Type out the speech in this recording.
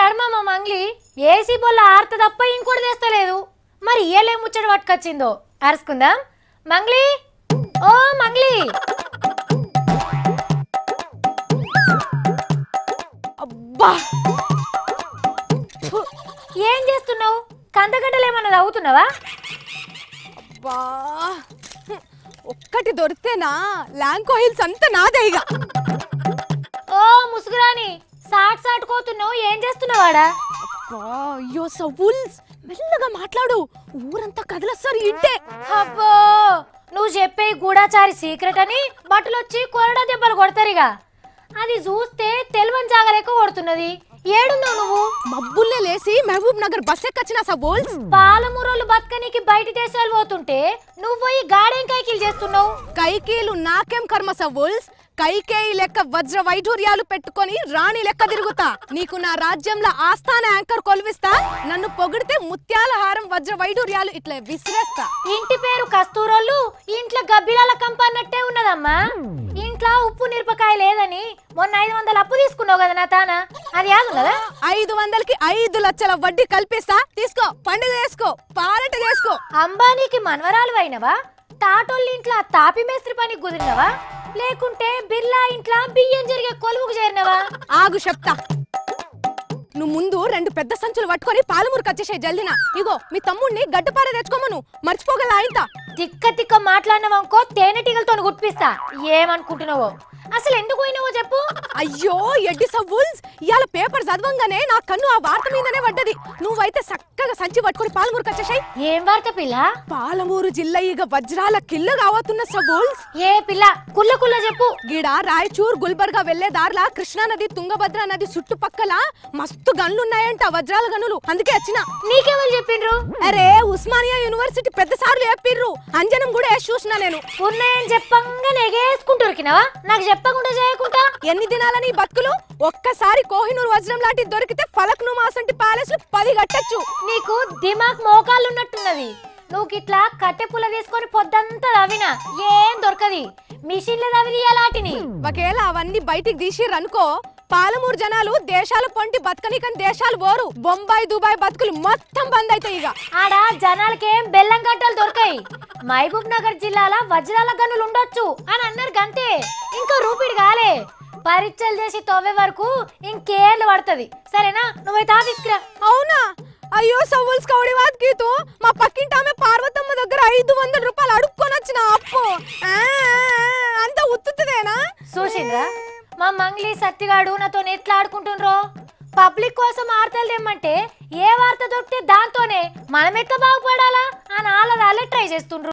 అడమమ్మ Mangli AC Bolla ఆర్త తప్ప ఇంకోటి తెస్తలేదు. మరి ఏలే ముచ్చట పట్టుకొచ్చిందో అరుసుకుందాం. మంగ్లీ, ఓ మంగ్లీ. అబ్బా, ఏం చేస్తున్నావు? కందగడ్డలు ఏమన్నా తాగుతున్నావా? అబ్బా, ఒక్కటి దొరికితేనా ల్యాంకో హిల్స్ అంతా నాదేగా. ఓ ముసుగురాని, సాట్ సాటుకోతున్నావు, ఏం చేస్తున్నావాడా? అయ్యో సవుల్స్, మెల్లగా మాట్లాడు, ఊరంతా కదలస్తారు ఇంటే. అబ్బో, నువ్వు చెప్పే గూఢాచారి సీక్రెట్ అని బట్టలొచ్చి కొరడా దెబ్బలు కొడతారిగా. అది చూస్తే తెల్వని జాగలేక కొడుతున్నది. ఏడున్నావు నువ్వు? మబ్బుల్లే లేసి మహబూబ్ నగర్ బస్ ఎక్కొచ్చిన సవుల్స్. పాలమూరోళ్ళు బతకనికి బయట దేశాలు పోతుంటే నువ్వు పోయి గాడేం కైకిలు చేస్తున్నావు? కైకేలు నాకేం కర్మ సవుల్స్. కైకేయి లెక్క వజ్ర వైఢూర్యాలు పెట్టుకొని రాణి లెక్క తిరుగుతా. నీకు నా రాజ్యంలో ఆస్థాన యాంకర్ కొలువిస్తా. నన్ను పొగిడితే ముత్యాల హారం వజ్ర వైఢూర్యాలు ఇట్లా విసిరేస్తా. ఇంటి పేరు కస్తూరోళ్ళు, ఇంట్లో గబ్బిలాల కంపన్నట్టే ఉన్నదమ్మా. ఇంట్లో ఉప్పు మిరపకాయ లేదని మొన్న 500 అప్పు తీసుకున్నావు కదా నా తాన, అది యాదున్నదా? 500కి 5 లక్షల వడ్డీ కల్పిస్తా. తీసుకో, పండుగ చేసుకో, పారట చేసుకో. అంబానీకి మనవరాలు అయినవా? టాటోళ్ళ ఇంట్లో తాపి మేస్త్రి పనికి కుదిరినవా? లేకుంటే బిర్లా ఇంట్లో బియ్యం జరిగే కొలువుకు చేరినవా? ఆగు చెప్తా. నువ్వు ముందు 2 పెద్ద సంచులు పట్టుకొని పాలమూరుకు వచ్చేసాయి జల్దినా. ఇగో మీ తమ్ముడిని గడ్డపార తెచ్చుకోమను, మర్చిపోగల ఆయన. తిక్క తిక్క మాట్లాడినవనుకో తేనెటీగలతో గుట్పిస్తా. ఏమనుకుంటున్నావో? అసలు ఎందుకు పోయినావో చెప్పు. అయ్యో ఎడ్డి సవ్వుల్స్, ఇవాళ పేపర్ చదవంగానే నా కన్ను ఆ వార్త మీదనే పడ్డది. నువ్వైతే చక్కగా సంచి పట్టుకొని పాలమూరుకు వచ్చేసాయి. ఏం వార్త పిల్ల? పాలమూరు జిల్లా ఇక వజ్రాల కిల్ల కావతున్న సవ్వుల్స్. ఏ పిల్ల, కుల్ల కుల్ల చెప్పు. గిడ రాయచూర్ గుల్బర్గా వెళ్లే దారిలా కృష్ణా నది తుంగభద్ర నది చుట్టుపక్కల మస్తు గన్లున్నాయంట, వజ్రాల గనులు. అందుకే వచ్చిన. నీకెవరు చెప్పిండ్రు? అరే ఉస్మానియా యూనివర్సిటీ పెద్ద సార్లు చెప్పిర్రు. అంజనం కూడా చూసినా నేను. ఉన్నాయని చెప్పంగానే ఎగేసుకుంటురికినవా? నాకు చెప్పకుండా చేయకుండా ఎన్ని దినాలని బతుకులు? ఒక్కసారి కోహినూర్ వజ్రం లాంటి దొరికితే ఫలక్ నుమాసంటి ప్యాలెస్ 10 కట్టచ్చు. నీకు దిమాగ్ మోకాళ్ళు ఉన్నట్టున్నది. నువ్వు ఇట్లా కట్టె పుల్ల తీసుకొని పొద్దంతా తవ్వినా ఏం దొరకది. మిషన్లు తవ్వియాలాటిని. ఒకవేళ అవన్నీ బయటికి తీసిర్రనుకో, పాలమూరు జనాలు దేశాలు పొంటి బతకనికని దేశాలు పోరు. బొంబాయి దుబాయ్ బతుకులు మొత్తం బంద్ అవుతాయి. ఇక ఆడ జనాలకేం బెల్లం గంటలు దొరకాయి. మహబూబ్ నగర్ జిల్లాల వజ్రాల గనులు ఉండొచ్చు అని అన్నారు గంతే. ఇంకా రూపిడి కాలే. పరీక్షలు చేసి తవ్వే వరకు ఇంకేళ్ళు పడుతుంది. సరేనా? నువ్వైతే ఆఫీస్కిరా. అవునా? అయ్యో సవ్వుల్స్ కౌడివాద్ గీతూ, మా పక్కింటి ఆమె పార్వతమ్మ దగ్గర 500 రూపాయలు అడుక్కొని వచ్చిన అప్పు. అంత ఉత్తుదేనా? చూసిండ్రా మా మంగ్లీ సత్తిగాడు నాతో ఎట్లా ఆడుకుంటుండ్రో. పబ్లిక్ కోసం వార్తలు తెమ్మంటే ఏ వార్త దొరికితే దాంతోనే మనం ఎట్లా బాగుపడాలా అని వాళ్ళ ట్రై చేస్తుండ్రు.